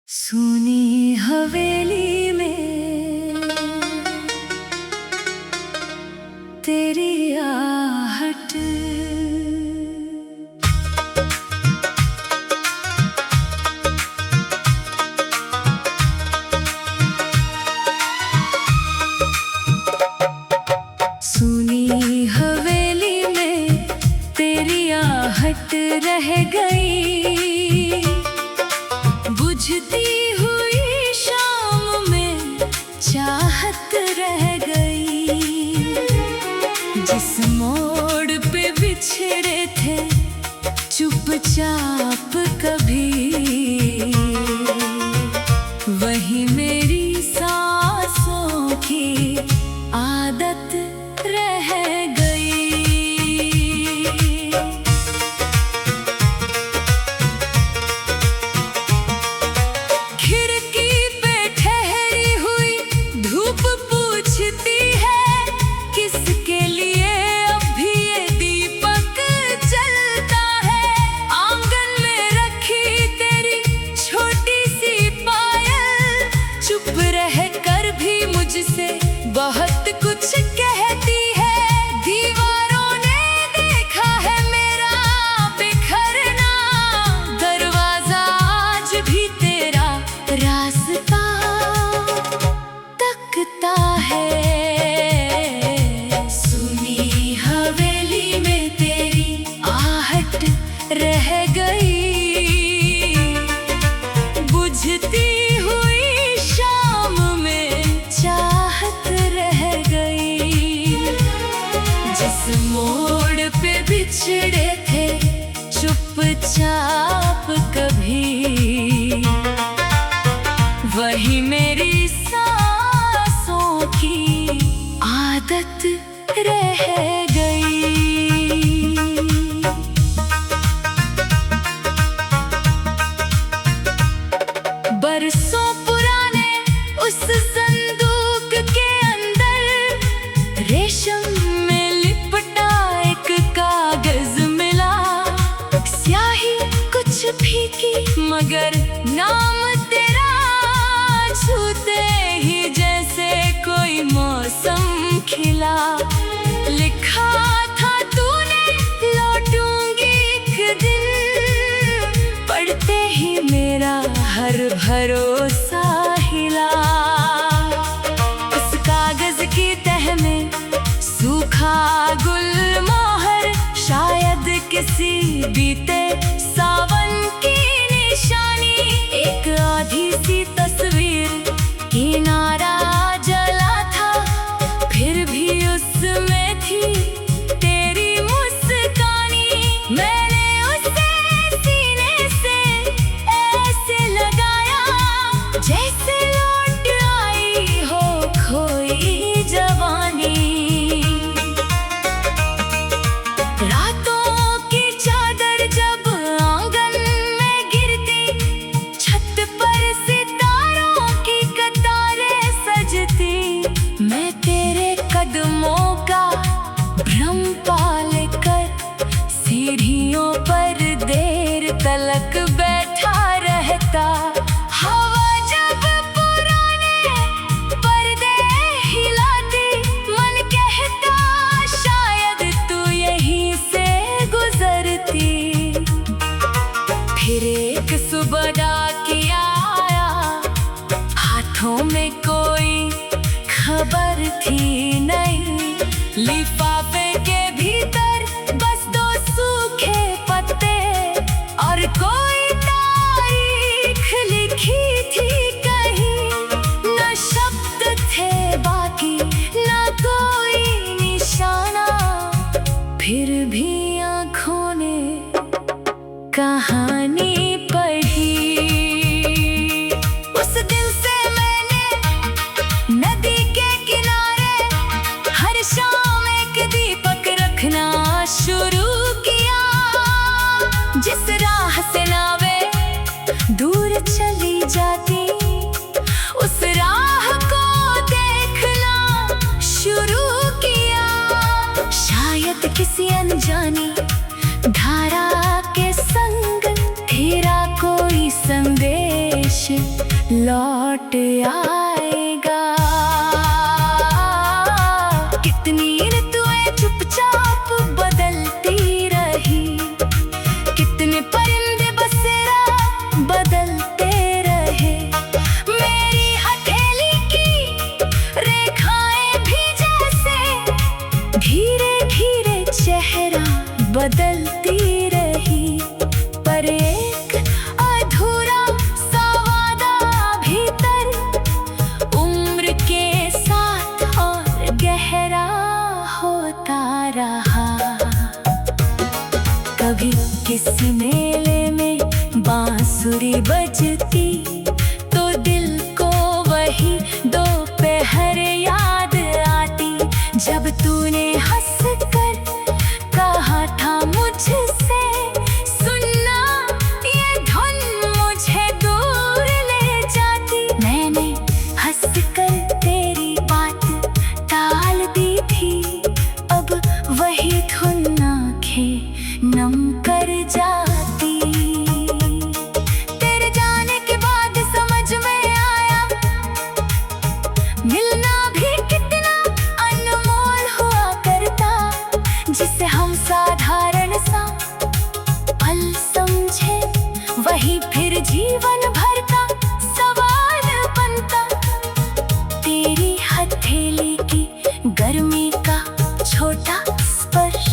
सुनी हवेली में तेरी आहट, सुनी हवेली में तेरी आहट रह गई, बुझती हुई शाम में चाहत रह गई। जिस मोड़ पे बिछड़े थे चुपचाप कभी, वही मेरी सांसों की आदत रह गई। खिड़की पे ठहरी हुई धूप पूछती है, किसके लिए अब भी ये दीपक जलता है। आंगन में रखी तेरी छोटी सी पायल, चुप रह कर भी मुझसे बहुत कुछ कहती है। दीवारों ने देखा है मेरा बिखरना, दरवाजा आज भी तेरा रास्ता तकता है। सुनी हवेली में तेरी आहट रह गई, बुझती हुई शाम में चाहत रह गई। जिस मोड़ पे बिछड़े थे चुपचाप कभी, वही मेरी सांसों की आदत रह गई। बरसों पुराने उस संदूक के अंदर रेशम में लिपटा एक कागज मिला। स्याही कुछ फीकी मगर नाम तेरा छूते ही जैसे कोई मौसम खिला। लिखा था तूने लौटूंगी एक दिन, पढ़ते ही मेरा हर भरोसा हिला। उस कागज की तह में सूखा गुलमोहर, शायद किसी बीते सावन की निशानी। एक आधी सी तस्वीर किनारा जला था, फिर भी उसमें थी तेरी मुस्कानी। मैंने उसे सीने से ऐसे लगाया जैसे लौट आई हो खोई जवानी। रातों की चादर जब आंगन में गिरती, छत पर सितारों की कतारें सजती। मैं तेरे कदमों का भ्रम पाल कर सीढ़ियों पर देर तलक बैठा रहता। हवा जब पुराने पर्दे हिलाती, मन कहता शायद तू यहीं से गुजरती। फिर एक सुबह डाकिया आया, हाथों में कोई खबर थी नहीं। लिफाफे के भीतर बस दो सूखे पत्ते और कोई तारीख लिखी थी कहीं। न शब्द थे बाकी न कोई निशाना, फिर भी आँखों ने कहानी पढ़ी। उस दिन से मैंने नदी के किनारे हर शाम एक दीपक रखना शुरू किया। जिस राह से नावें दूर चली जाती, उस राह को देखना शुरू किया। शायद किसी अनजानी धारा के संग तेरा कोई संदेश कुछ लौट आएगा। कितनी ऋतुएं चुपचाप बदलती रही, कितने परिंदे बसेरा बदलते रहे। मेरी हथेली की रेखाएं भी जैसे धीरे धीरे चेहरा बदलती रही। पर एक अधूरा सा वादा भीतर उम्र के साथ और गहरा होता रहा। कभी किसी मेले में बांसुरी बजती तो दिल को वही दोपहर याद आती, जब तूने हंसकर कहा था मुझसे, सुनना ये धुन मुझे दूर ले जाती। मैंने हंसकर तेरी बात टाल दी थी, अब वही धुन आँखें नम कर जाती। तेरे जाने के बाद समझ में आया, मिलना भी कितना अनमोल हुआ करता। जिसे हम साधारण सा पल समझे, वही फिर जीवन भर का सवाल बनता। तेरी हथेली की गर्मी का छोटा स्पर्श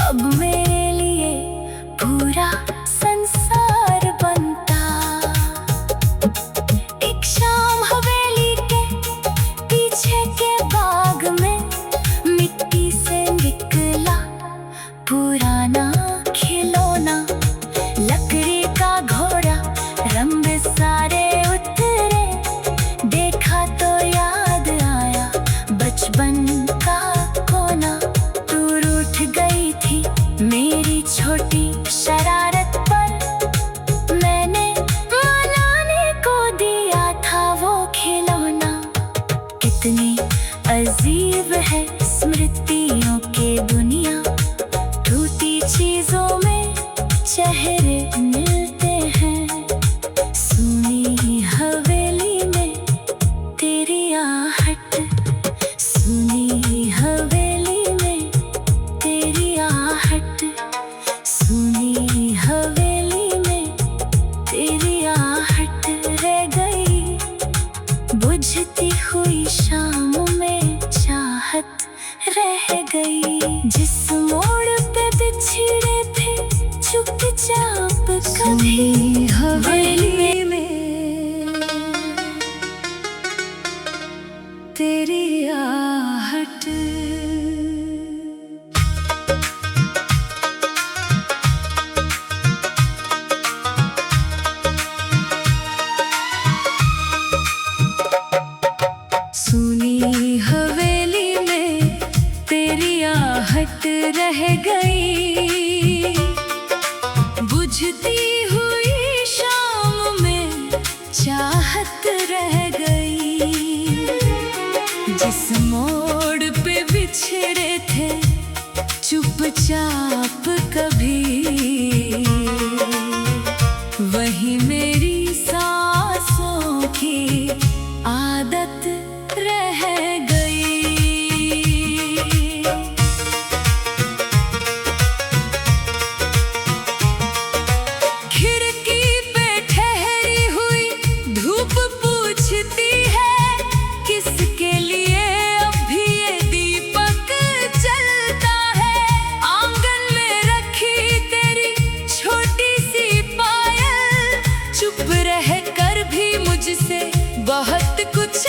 अब मेरे लिए पूरा संसार बनता। एक शाम हवेली के पीछे के बाग में मिट्टी से निकला पुराना खिलौना। लकड़ी का घोड़ा रंग सारे उतरे, देखा तो याद आया बचपन का कोना। तू रूठ गई थी मेरी छोटी शरारत पर, मैंने मनाने को दिया था वो खिलौना। कितनी अजीब है स्मृतियों के दुनिया, टूटी चीजों में चेहरे मिलते हैं। सुनी हवेली में तेरी आहट, सुनी हवेली में तेरी आहट, सुनी हवेली में तेरी आहट रह गई। बुझती हुई शाम में चाहत रह गई। जिस मोड़ पे बिछड़े थे चुपचाप कभी हवेली में तेरी आहट। सुनी हवेली में तेरी आहट रह गई। बुझती हुई शाम में चाहत रह गई। जिस मोड़ पे बिछड़े थे चुपचाप कभी, वही मेरी सांसों की आदत रह गई। खिड़की पे ठहरी हुई धूप पूछती है, किसके लिए अब भी ये दीपक जलता है। आंगन में रखी तेरी छोटी सी पायल, चुप रह कर भी मुझसे बहुत कुछ